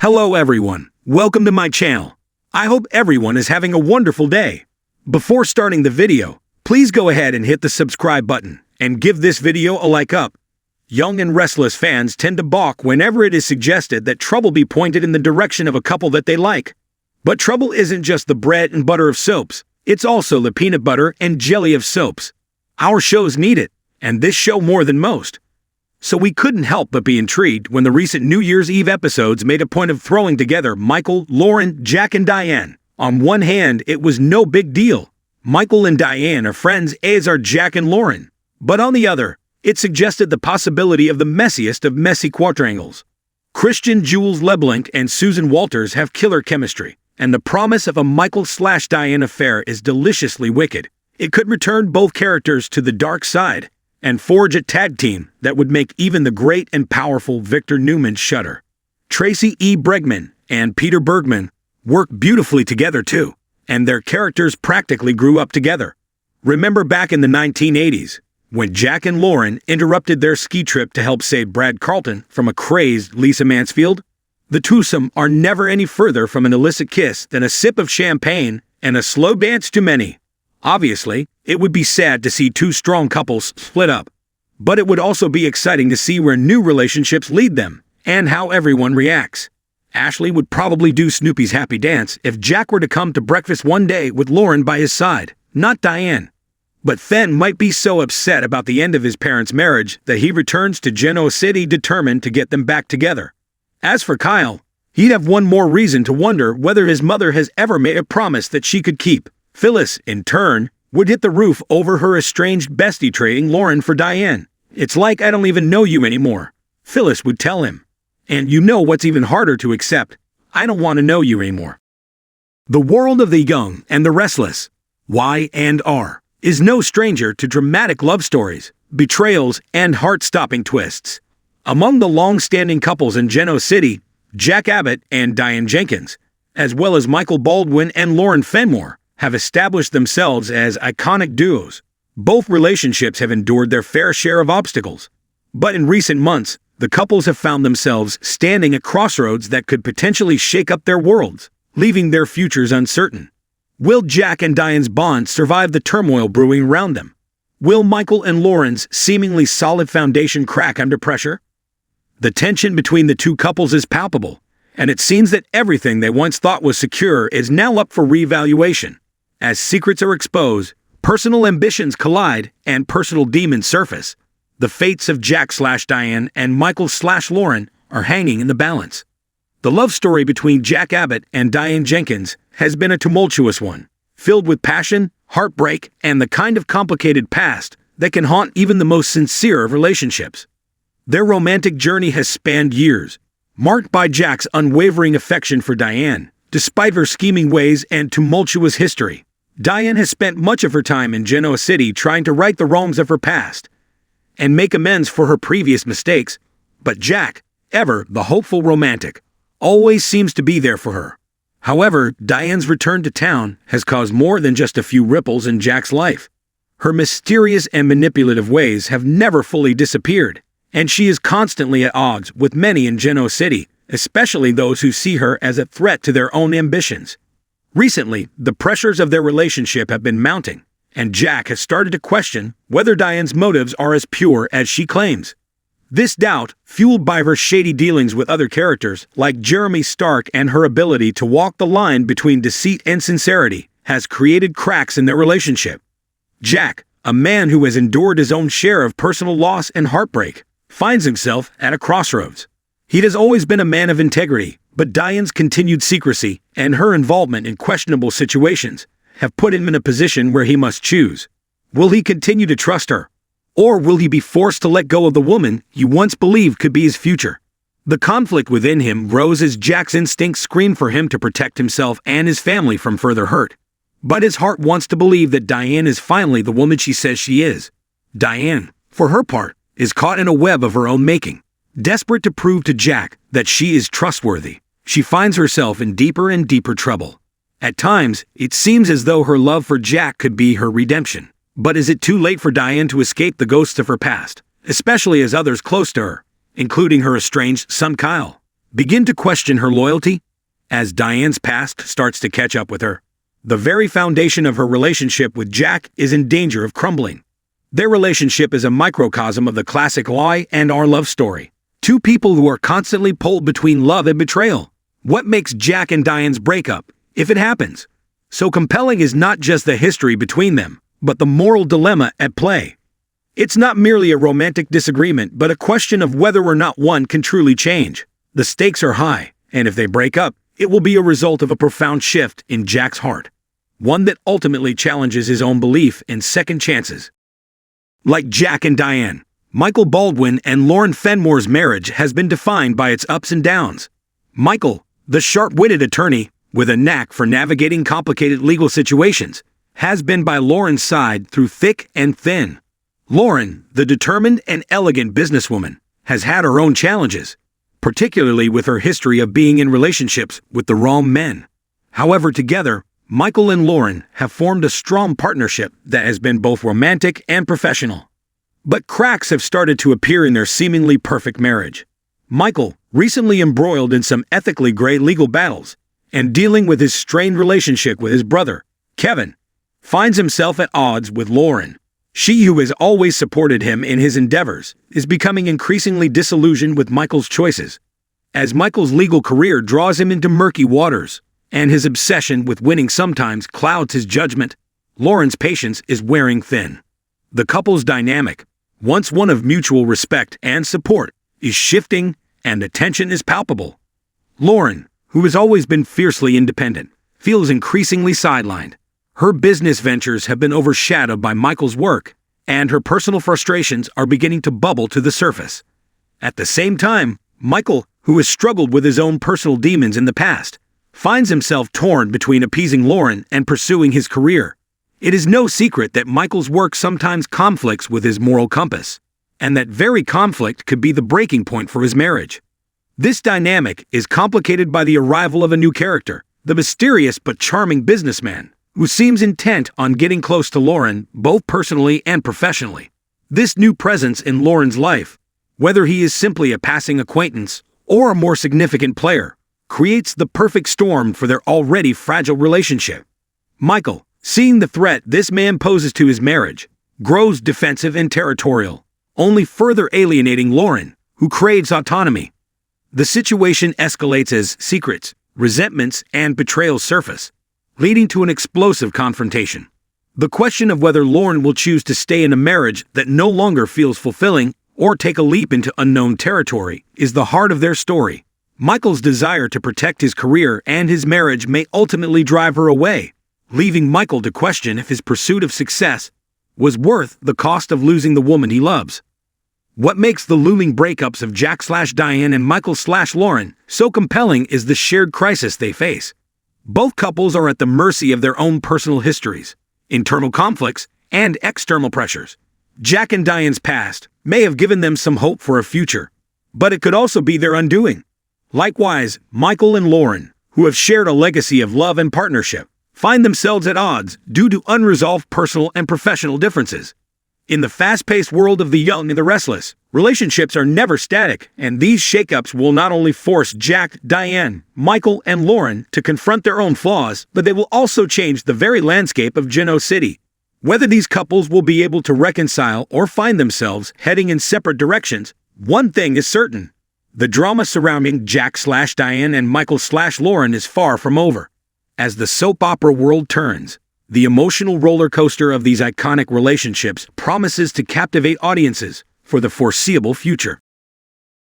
Hello everyone, welcome to my channel. I hope everyone is having a wonderful day. Before starting the video, please go ahead and hit the subscribe button and give this video a like up. Young and Restless fans tend to balk whenever it is suggested that trouble be pointed in the direction of a couple that they like. But trouble isn't just the bread and butter of soaps, it's also the peanut butter and jelly of soaps. Our shows need it, and this show more than most. So we couldn't help but be intrigued when the recent New Year's Eve episodes made a point of throwing together Michael, Lauren, Jack, and Diane. On one hand, it was no big deal. Michael and Diane are friends, as are Jack and Lauren. But on the other, it suggested the possibility of the messiest of messy quadrangles. Christian Jules Leblanc and Susan Walters have killer chemistry, and the promise of a Michael/Diane affair is deliciously wicked. It could return both characters to the dark side and forge a tag team that would make even the great and powerful Victor Newman shudder. Tracy E. Bregman and Peter Bergman work beautifully together too, and their characters practically grew up together. Remember back in the 1980s, when Jack and Lauren interrupted their ski trip to help save Brad Carlton from a crazed Lisa Mansfield? The twosome are never any further from an illicit kiss than a sip of champagne and a slow dance to many. Obviously, it would be sad to see two strong couples split up, but it would also be exciting to see where new relationships lead them, and how everyone reacts. Ashley would probably do Snoopy's happy dance if Jack were to come to breakfast one day with Lauren by his side, not Diane. But Fen might be so upset about the end of his parents' marriage that he returns to Genoa City determined to get them back together. As for Kyle, he'd have one more reason to wonder whether his mother has ever made a promise that she could keep. Phyllis, in turn, would hit the roof over her estranged bestie trading Lauren for Diane. "It's like I don't even know you anymore," Phyllis would tell him. And you know what's even harder to accept? I don't want to know you anymore. The world of the young and the restless, Y&R, is no stranger to dramatic love stories, betrayals, and heart-stopping twists. Among the long-standing couples in Genoa City, Jack Abbott and Diane Jenkins, as well as Michael Baldwin and Lauren Fenmore, have established themselves as iconic duos. Both relationships have endured their fair share of obstacles. But in recent months, the couples have found themselves standing at crossroads that could potentially shake up their worlds, leaving their futures uncertain. Will Jack and Diane's bond survive the turmoil brewing around them? Will Michael and Lauren's seemingly solid foundation crack under pressure? The tension between the two couples is palpable, and it seems that everything they once thought was secure is now up for reevaluation. As secrets are exposed, personal ambitions collide, and personal demons surface, the fates of Jack/Diane and Michael/Lauren are hanging in the balance. The love story between Jack Abbott and Diane Jenkins has been a tumultuous one, filled with passion, heartbreak, and the kind of complicated past that can haunt even the most sincere of relationships. Their romantic journey has spanned years, marked by Jack's unwavering affection for Diane, despite her scheming ways and tumultuous history. Diane has spent much of her time in Genoa City trying to right the wrongs of her past and make amends for her previous mistakes, but Jack, ever the hopeful romantic, always seems to be there for her. However, Diane's return to town has caused more than just a few ripples in Jack's life. Her mysterious and manipulative ways have never fully disappeared, and she is constantly at odds with many in Genoa City, especially those who see her as a threat to their own ambitions. Recently, the pressures of their relationship have been mounting, and Jack has started to question whether Diane's motives are as pure as she claims. This doubt, fueled by her shady dealings with other characters like Jeremy Stark and her ability to walk the line between deceit and sincerity, has created cracks in their relationship. Jack, a man who has endured his own share of personal loss and heartbreak, finds himself at a crossroads. He has always been a man of integrity, but Diane's continued secrecy and her involvement in questionable situations have put him in a position where he must choose. Will he continue to trust her? Or will he be forced to let go of the woman he once believed could be his future? The conflict within him grows as Jack's instincts scream for him to protect himself and his family from further hurt. But his heart wants to believe that Diane is finally the woman she says she is. Diane, for her part, is caught in a web of her own making. Desperate to prove to Jack that she is trustworthy, she finds herself in deeper and deeper trouble. At times, it seems as though her love for Jack could be her redemption. But is it too late for Diane to escape the ghosts of her past, especially as others close to her, including her estranged son Kyle, begin to question her loyalty as Diane's past starts to catch up with her. The very foundation of her relationship with Jack is in danger of crumbling. Their relationship is a microcosm of the classic Y and R love story. Two people who are constantly pulled between love and betrayal. What makes Jack and Diane's breakup, if it happens, so compelling is not just the history between them, but the moral dilemma at play. It's not merely a romantic disagreement, but a question of whether or not one can truly change. The stakes are high, and if they break up, it will be a result of a profound shift in Jack's heart, one that ultimately challenges his own belief in second chances. Like Jack and Diane, Michael Baldwin and Lauren Fenmore's marriage has been defined by its ups and downs. Michael, the sharp-witted attorney with a knack for navigating complicated legal situations, has been by Lauren's side through thick and thin. Lauren, the determined and elegant businesswoman, has had her own challenges, particularly with her history of being in relationships with the wrong men. However, together, Michael and Lauren have formed a strong partnership that has been both romantic and professional. But cracks have started to appear in their seemingly perfect marriage. Michael, recently embroiled in some ethically gray legal battles, and dealing with his strained relationship with his brother, Kevin, finds himself at odds with Lauren. She, who has always supported him in his endeavors, is becoming increasingly disillusioned with Michael's choices. As Michael's legal career draws him into murky waters, and his obsession with winning sometimes clouds his judgment, Lauren's patience is wearing thin. The couple's dynamic, once one of mutual respect and support, is shifting, and the tension is palpable. Lauren, who has always been fiercely independent, feels increasingly sidelined. Her business ventures have been overshadowed by Michael's work, and her personal frustrations are beginning to bubble to the surface. At the same time, Michael, who has struggled with his own personal demons in the past, finds himself torn between appeasing Lauren and pursuing his career. It is no secret that Michael's work sometimes conflicts with his moral compass, and that very conflict could be the breaking point for his marriage. This dynamic is complicated by the arrival of a new character, the mysterious but charming businessman, who seems intent on getting close to Lauren, both personally and professionally. This new presence in Lauren's life, whether he is simply a passing acquaintance or a more significant player, creates the perfect storm for their already fragile relationship. Michael, seeing the threat this man poses to his marriage, grows defensive and territorial, only further alienating Lauren, who craves autonomy. The situation escalates as secrets, resentments, and betrayals surface, leading to an explosive confrontation. The question of whether Lauren will choose to stay in a marriage that no longer feels fulfilling or take a leap into unknown territory is the heart of their story. Michael's desire to protect his career and his marriage may ultimately drive her away, leaving Michael to question if his pursuit of success was worth the cost of losing the woman he loves. What makes the looming breakups of Jack/Diane and Michael/Lauren so compelling is the shared crisis they face. Both couples are at the mercy of their own personal histories, internal conflicts, and external pressures. Jack and Diane's past may have given them some hope for a future, but it could also be their undoing. Likewise, Michael and Lauren, who have shared a legacy of love and partnership, find themselves at odds due to unresolved personal and professional differences. In the fast-paced world of the young and the restless, relationships are never static, and these shakeups will not only force Jack, Diane, Michael, and Lauren to confront their own flaws, but they will also change the very landscape of Geno City. Whether these couples will be able to reconcile or find themselves heading in separate directions, one thing is certain. The drama surrounding Jack/Diane and Michael/Lauren is far from over. As the soap opera world turns, the emotional roller coaster of these iconic relationships promises to captivate audiences for the foreseeable future.